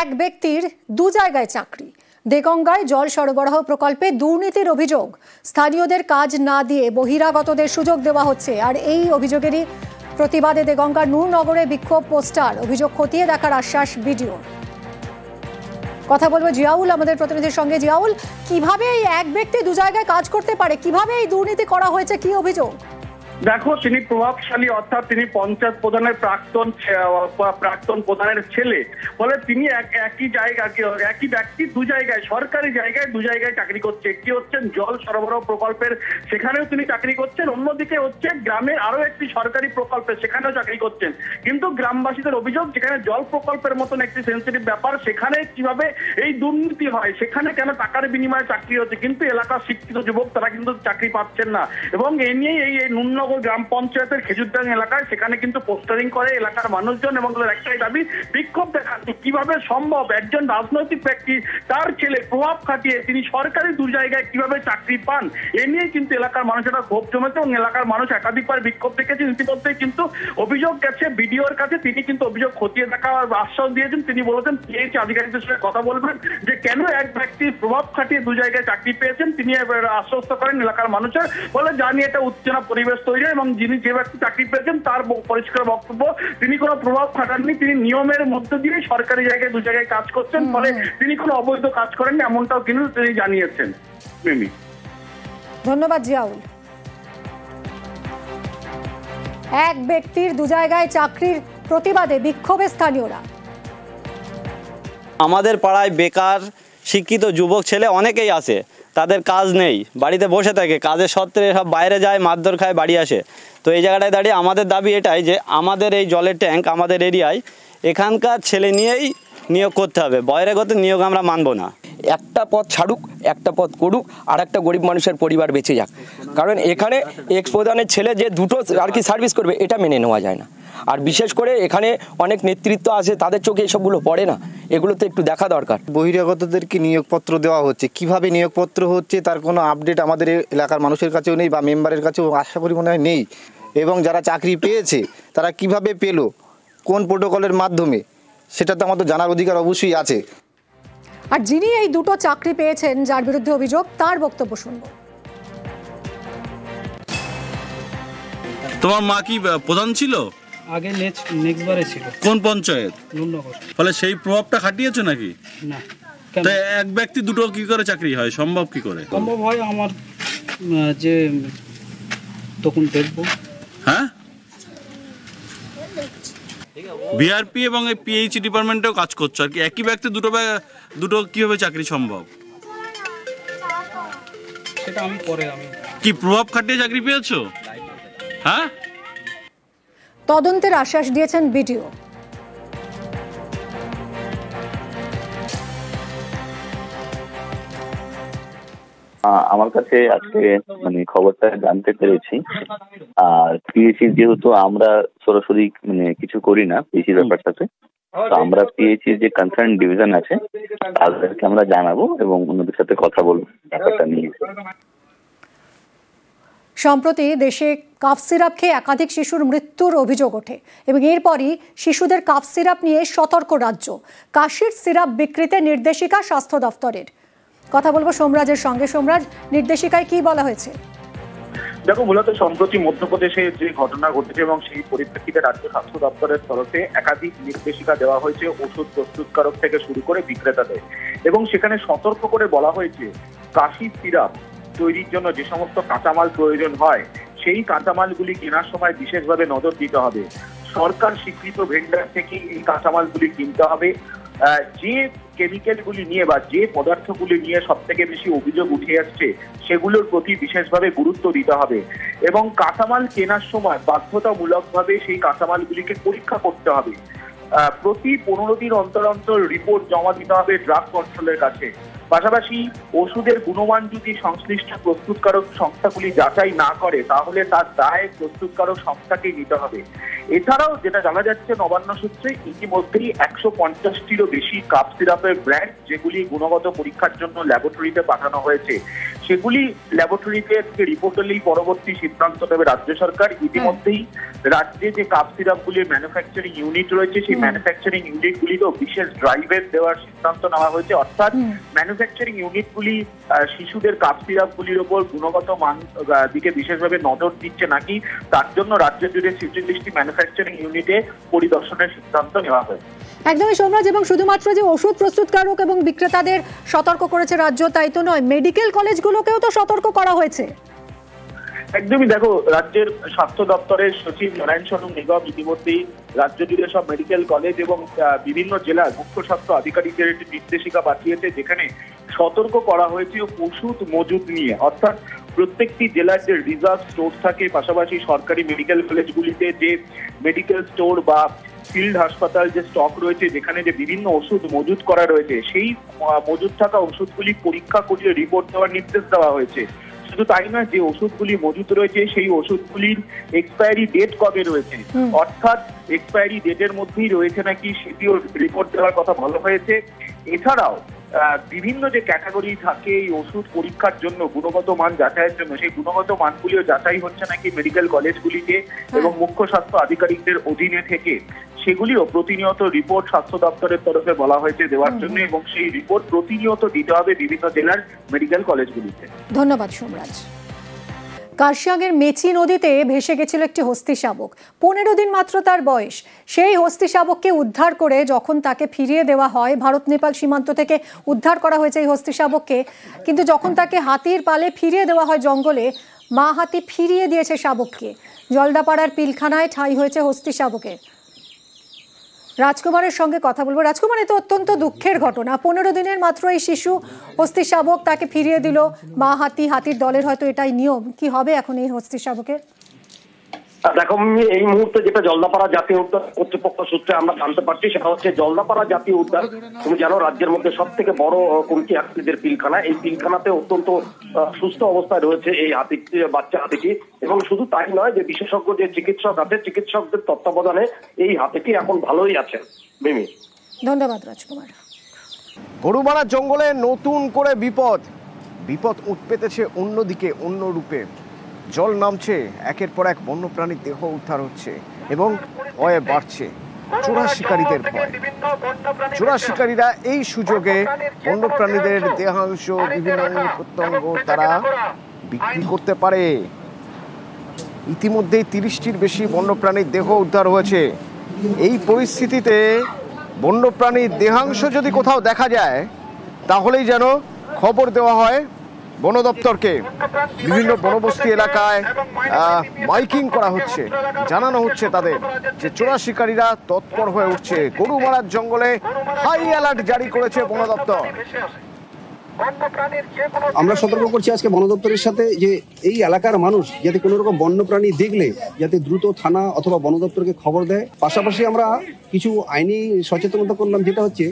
এক ব্যক্তির দু জায়গায় চাকরি। দেগঙ্গায় জল সরবরাহ প্রকল্পে দুর্নীতির অভিযোগ। স্থানীয়দের কাজ না দিয়ে বহিরাগতদের সুযোগ দেওয়া হচ্ছে, আর এই অভিযোগেরই প্রতিবাদে দেগঙ্গার নূরনগরে বিক্ষোভ পোস্টার। অভিযোগ খতিয়ে দেখার আশ্বাস বিডিও। কথা বলবো জিয়াউল আমাদের প্রতিনিধির সঙ্গে। জিয়াউল, কিভাবে এই এক ব্যক্তি দু জায়গায় কাজ করতে পারে? কিভাবে এই দুর্নীতি করা হয়েছে? কি অভিযোগ? দেখো, তিনি প্রভাবশালী, অর্থাৎ তিনি পঞ্চায়েত প্রধানের প্রাক্তন প্রধানের ছেলে বলে তিনি একই ব্যক্তি দু জায়গায়, সরকারি জায়গায় দু জায়গায় চাকরি করছে। একটি হচ্ছেন জল সরবরাহ প্রকল্পের, সেখানেও তিনি চাকরি করছেন। অন্যদিকে হচ্ছে গ্রামের আরো একটি সরকারি প্রকল্পে, সেখানেও চাকরি করছেন। কিন্তু গ্রামবাসীদের অভিযোগ, যেখানে জল প্রকল্পের মতন একটি সেন্সিটিভ ব্যাপার, সেখানে কিভাবে এই দুর্নীতি হয়, সেখানে কেন টাকার বিনিময়ে চাকরি হচ্ছে, কিন্তু এলাকার শিক্ষিত যুবক তারা কিন্তু চাকরি পাচ্ছেন না। এবং এ নিয়ে এই নূরনগর গ্রাম পঞ্চায়েতের খেজুরডাঙ্গ এলাকায় সেখানে কিন্তু পোস্টারিং করে এলাকার মানুষজন, এবং তাদের একটাই দাবি, বিক্ষোভ দেখাচ্ছে কিভাবে সম্ভব একজন রাজনৈতিক ব্যক্তি তার ছেলে প্রভাব খাটিয়ে তিনি সরকারি দু জায়গায় কিভাবে চাকরি পান। এ নিয়ে কিন্তু এলাকার মানুষেরা ক্ষোভ জমেছে এবং এলাকার মানুষ একাধিকবার বিক্ষোভ দেখেছেন। ইতিমধ্যে কিন্তু অভিযোগ গেছে বিডিওর কাছে, তিনি কিন্তু অভিযোগ খতিয়ে দেখার আশ্বাস দিয়েছেন। তিনি বলেছেন পিএইচি আধিকারিকদের সঙ্গে কথা বলবেন যে কেন এক ব্যক্তি প্রভাব খাটিয়ে দু জায়গায় চাকরি পেয়েছেন। তিনি আশ্বস্ত করেন এলাকার মানুষের, বলে জানি এটা উত্তেজনা পরিবেশ তৈরি, এবং যিনি যে ব্যক্তি চাকরি পেয়েছেন তার পরিষ্কার বক্তব্য, তিনি কোনো প্রভাব খাটাননি, তিনি নিয়মের মধ্যে দিয়ে সরকারি জায়গায় দু জায়গায় কাজ করছেন, ফলে তিনি কোনো অবৈধ কাজ করেননি, এমনটাও কিন্তু তিনি জানিয়েছেন। মিমি, ধন্যবাদ জিয়াউল। এক ব্যক্তির দু জায়গায় চাকরির প্রতিবাদে বিক্ষোভে স্থানীয়রা। আমাদের পাড়ায় বেকার শিক্ষিত যুবক ছেলে অনেকেই আছে, তাদের কাজ নেই, বাড়িতে বসে থাকে, কাজের সত্ত্বে সব বাইরে যায়, মারধর খায়, বাড়ি আসে। তো এই জায়গাটায় দাঁড়িয়ে আমাদের দাবি এটাই যে আমাদের এই জলের ট্যাঙ্ক আমাদের এরিয়ায় এখানকার ছেলে নিয়েই নিয়োগ করতে হবে, বহিরাগত নিয়োগ আমরা মানব না। একটা পথ ছাড়ুক, একটা পথ করুক, আর একটা গরিব মানুষের পরিবার বেঁচে যাক। কারণ এখানে এক্স প্রধানের ছেলে যে দুটো আর কি সার্ভিস করবে, এটা মেনে নেওয়া যায় না। আর বিশেষ করে এখানে অনেক নেতৃত্ব আছে, তাদের চোখে এসবগুলো পড়ে না, এগুলো তো একটু দেখা দরকার। বহিরাগতদেরকে নিয়োগপত্র দেওয়া হচ্ছে, কিভাবে নিয়োগপত্র হচ্ছে তার কোনো আপডেট আমাদের এলাকার মানুষের কাছেও নেই বা মেম্বারের কাছেও আশা করি মনে হয় নেই। এবং যারা চাকরি পেয়েছে তারা কিভাবে পেল, কোন প্রোটোকলের মাধ্যমে, সেটা তো আমাদের জানার অধিকার অবশ্যই আছে। আর যিনি এই দুটো চাকরি পেয়েছেন, যার বিরুদ্ধে অভিযোগ, তার বক্তব্য শুনবো। তোমার মা কি প্রধান ছিল? আগে নেক্সট বারে ছিল। কোন পঞ্চায়েত? নূরনগর। ফলে সেই প্রভাবটা খাটিয়েছে নাকি? না। তো এক ব্যক্তি দুটো কি করে চাকরি হয়, সম্ভব কি করে? সম্ভব হয় আমার যে তখন দেখবো। হ্যাঁ, বিআরপি এবং এই পিএইচি ডিপার্টমেন্টেও কাজ করছো, আর কি একই ব্যক্তি দুটো কিভাবে চাকরি সম্ভব? সেটা আমি কি প্রভাব খাটিয়ে চাকরি পেয়েছো? হ্যাঁ, তদন্তের আশ্বাস দিয়েছেন বিডিও। আমার কাছে আজকে খবরটা জানতে পেরেছি। আর পিএইচি যেহেতু আমরা সরাসরি কিছু করি না পিএইচি ব্যাপারটাতে, তো আমরা পিএইচি যে কনসার্ন ডিভিশন আছে তাদেরকে আমরা জানাবো এবং ওনাদের সাথে কথা বলবো ব্যাপারটা নিয়ে। সম্প্রতি দেশে কাফ সিরাপ খেয়ে একাধিক শিশুর মৃত্যুর অভিযোগ ওঠে, এবং এরপরই শিশুদের কাফ সিরাপ নিয়ে সতর্ক রাজ্য। কাশির সিরাপ বিক্রিতে নির্দেশিকা স্বাস্থ্য দফতরের। কথা বলবো সোমরাজের সঙ্গে। সোমরাজ, নির্দেশিকায় কি বলা হয়েছে? দেখো, মূলত সম্প্রতি মধ্যপ্রদেশে যে ঘটনা ঘটেছে এবং সেই পরিপ্রেক্ষিতে রাজ্য স্বাস্থ্য দপ্তরের তরফে একাধিক নির্দেশিকা দেওয়া হয়েছে ওষুধ প্রস্তুতকারক থেকে শুরু করে বিক্রেতাদের, এবং সেখানে সতর্ক করে বলা হয়েছে কাশি সিরাপ তৈরির জন্য যে সমস্ত কাঁচামাল প্রয়োজন হয় সেই কাঁচামালগুলি কেনার সময় বিশেষভাবে নজর দিতে হবে। সরকার স্বীকৃত ভেন্ডার থেকে এই কাঁচামালগুলি কিনতে হবে। যে কেমিক্যালগুলি নিয়ে বা যে পদার্থগুলি নিয়ে সব থেকে বেশি অভিযোগ উঠে আসছে সেগুলোর প্রতি বিশেষভাবে গুরুত্ব দিতে হবে, এবং কাঁচামাল কেনার সময় বাধ্যতামূলকভাবে সেই কাঁচামালগুলিকে পরীক্ষা করতে হবে। প্রতি 15 দিন অন্তর অন্তর রিপোর্ট জমা দিতে হবে ড্রাগ কন্ট্রোলের কাছে। পাশাপাশি ওষুধের গুণমান যদি সংশ্লিষ্ট প্রস্তুতকারক সংস্থাগুলি যাচাই না করে তাহলে তার দায় প্রস্তুতকারক সংস্থাকেই নিতে হবে। এছাড়াও যেটা জানা যাচ্ছে নবান্ন সূত্রে, ইতিমধ্যেই 150টিরও বেশি কাপ সিরাপের ব্র্যান্ড যেগুলি গুণগত পরীক্ষার জন্য ল্যাবরেটরিতে পাঠানো হয়েছে সেগুলি ল্যাবরেটরিতে রিপোর্ট হলেই পরবর্তী সিদ্ধান্ত নেবে রাজ্য সরকার। ইতিমধ্যেই রাজ্যে যে কাপ সিরাপগুলির ম্যানুফ্যাকচারিং ইউনিট রয়েছে সেই ম্যানুফ্যাকচারিং ইউনিটগুলিতেও বিশেষ ড্রাইভের দেওয়ার সিদ্ধান্ত নেওয়া হয়েছে। অর্থাৎ ম্যানুফ্যাকচারিং ইউনিটগুলি শিশুদের কাপ সিরাপগুলির ওপর গুণগত মান দিকে বিশেষভাবে নজর দিচ্ছে নাকি তার জন্য রাজ্য জুড়ে 46টি ম্যানুফ্যাকচারিং ইউনিটে পরিদর্শনের সিদ্ধান্ত নেওয়া হয়েছে। একদমই সোমরাজ, এবং শুধুমাত্র যে ওষুধ প্রস্তুতকারক এবং বিক্রেতাদের সতর্ক করেছে রাজ্য তাই তো নয়, মেডিকেল কলেজগুলোকেও তো সতর্ক করা হয়েছে। একদমই, দেখো রাজ্যের স্বাস্থ্য দপ্তরের সচিব নারায়ণ স্বরূপ নিগম ইতিমধ্যেই রাজ্য জুড়ে সব মেডিকেল কলেজ এবং বিভিন্ন জেলার মুখ্য স্বাস্থ্য আধিকারিকদের একটি নির্দেশিকা পাঠিয়েছে যেখানে সতর্ক করা হয়েছে ওষুধ মজুদ নিয়ে। অর্থাৎ প্রত্যেকটি জেলার যে রিজার্ভ স্টোর থাকে, পাশাপাশি সরকারি মেডিকেল কলেজগুলিতে যে মেডিকেল স্টোর বা ফিল্ড হাসপাতাল যে স্টক রয়েছে যেখানে যে বিভিন্ন ওষুধ মজুদ করা রয়েছে সেই মজুদ থাকা ওষুধগুলি পরীক্ষা করিয়ে রিপোর্ট দেওয়ার নির্দেশ দেওয়া হয়েছে। শুধু তাই নয়, যে ওষুধগুলি মজুদ রয়েছে সেই ওষুধগুলির এক্সপায়ারি ডেট কবে রয়েছে, অর্থাৎ এক্সপায়ারি ডেটের মধ্যেই রয়েছে নাকি সেটিও রিপোর্ট দেওয়ার কথা বলা হয়েছে। এছাড়াও বিভিন্ন যে ক্যাটাগরি থাকে এই ওষুধ পরীক্ষার জন্য গুণগত মান যাচাইয়ের জন্য, সেই গুণগত মানগুলিও যাচাই হচ্ছে নাকি মেডিকেল কলেজগুলিতে এবং মুখ্য স্বাস্থ্য আধিকারিকদের অধীনে থেকে সেগুলিও প্রতিনিয়ত রিপোর্ট স্বাস্থ্য দপ্তরের তরফে বলা হয়েছে দেওয়ার জন্য, এবং সেই রিপোর্ট প্রতিনিয়ত দিতে হবে বিভিন্ন জেলার মেডিকেল কলেজগুলিতে। ধন্যবাদ সোমরাজ। কার্শিয়াংয়ের মেচি নদীতে ভেসে গেছিল একটি হস্তি শাবক। 15 দিন মাত্র তার বয়স। সেই হস্তি শাবককে উদ্ধার করে যখন তাকে ফিরিয়ে দেওয়া হয়, ভারত নেপাল সীমান্ত থেকে উদ্ধার করা হয়েছে এই হস্তি শাবককে, কিন্তু যখন তাকে হাতির পালে ফিরিয়ে দেওয়া হয় জঙ্গলে, মা হাতি ফিরিয়ে দিয়েছে শাবককে। জলদাপাড়ার পিলখানায় ঠাঁই হয়েছে হস্তি শাবকের। রাজকুমারের সঙ্গে কথা বলবো। রাজকুমার, এ তো অত্যন্ত দুঃখের ঘটনা। 15 দিনের মাত্র এই শিশু হস্তি শাবক, তাকে ফিরিয়ে দিল মা হাতি, হাতির দলের হয়তো এটাই নিয়ম। কি হবে এখন এই হস্তি শাবকের? দেখো, এই মুহূর্তে যেটা জলদাপাড়া জাতীয় উদ্যান কর্তৃপক্ষ সূত্রে আমরা জানতে পারছি সেটা হচ্ছে জলদাপাড়া জাতীয় উদ্যান, তুমি জানো রাজ্যের মধ্যে সব থেকে বড় কুমকি হাতিদের পিলখানা। এই পিলখানাতে অত্যন্ত সুস্থ অবস্থায় রয়েছে এই হাতিটি, বাচ্চা হাতিটি। এবং শুধু তাই নয়, যে বিশেষজ্ঞ যে চিকিৎসক আছে, চিকিৎসকদের তত্ত্বাবধানে এই হাতিটি এখন ভালোই আছে। মিমি, ধন্যবাদ রাজকুমার। গরুমারা জঙ্গলে নতুন করে বিপদ উঠ পেতেছে অন্যদিকে, অন্য রূপে। জল নামছে, একের পর এক বন্যপ্রাণীর দেহ উদ্ধার হচ্ছে এবং ভয়ে বাড়ছে চোরা শিকারীদের ভয়। চোরা শিকারীরা এই সুযোগে বন্যপ্রাণীদের দেহাংশ, বিভিন্ন অঙ্গ প্রত্যঙ্গ তারা বিক্রি করতে পারে। ইতিমধ্যেই 30টির বেশি বন্যপ্রাণীর দেহ উদ্ধার হয়েছে। এই পরিস্থিতিতে বন্যপ্রাণীর দেহাংশ যদি কোথাও দেখা যায় তাহলেই যেন খবর দেওয়া হয় বন দপ্তরকে। বিভিন্ন বনবস্তি এলাকায় মাইকিং করা হচ্ছে, জানানো হচ্ছে তাদের যে চোরা শিকারীরা তৎপর হয়ে উঠছে। গরুমারার জঙ্গলে হাই অ্যালার্ট জারি করেছে বন দপ্তর। আমরা সতর্ক করছি আজকে বন দপ্তরের সাথে যে এই এলাকার মানুষ যাতে কোনো রকম বন্যপ্রাণী দেখলে যাতে দ্রুত থানা অথবা বন দপ্তরকে খবর দেয়। পাশাপাশি আমরা কিছু আইনি সচেতনতা করলাম, যেটা হচ্ছে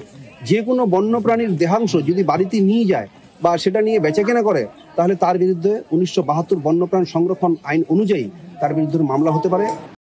যে কোনো বন্যপ্রাণীর দেহাংশ যদি বাড়িতে নিয়ে যায় বা সেটা নিয়ে বেচাকেনা করে তাহলে তার বিরুদ্ধে 1972 বন্যপ্রাণ সংরক্ষণ আইন অনুযায়ী তার বিরুদ্ধে মামলা হতে পারে।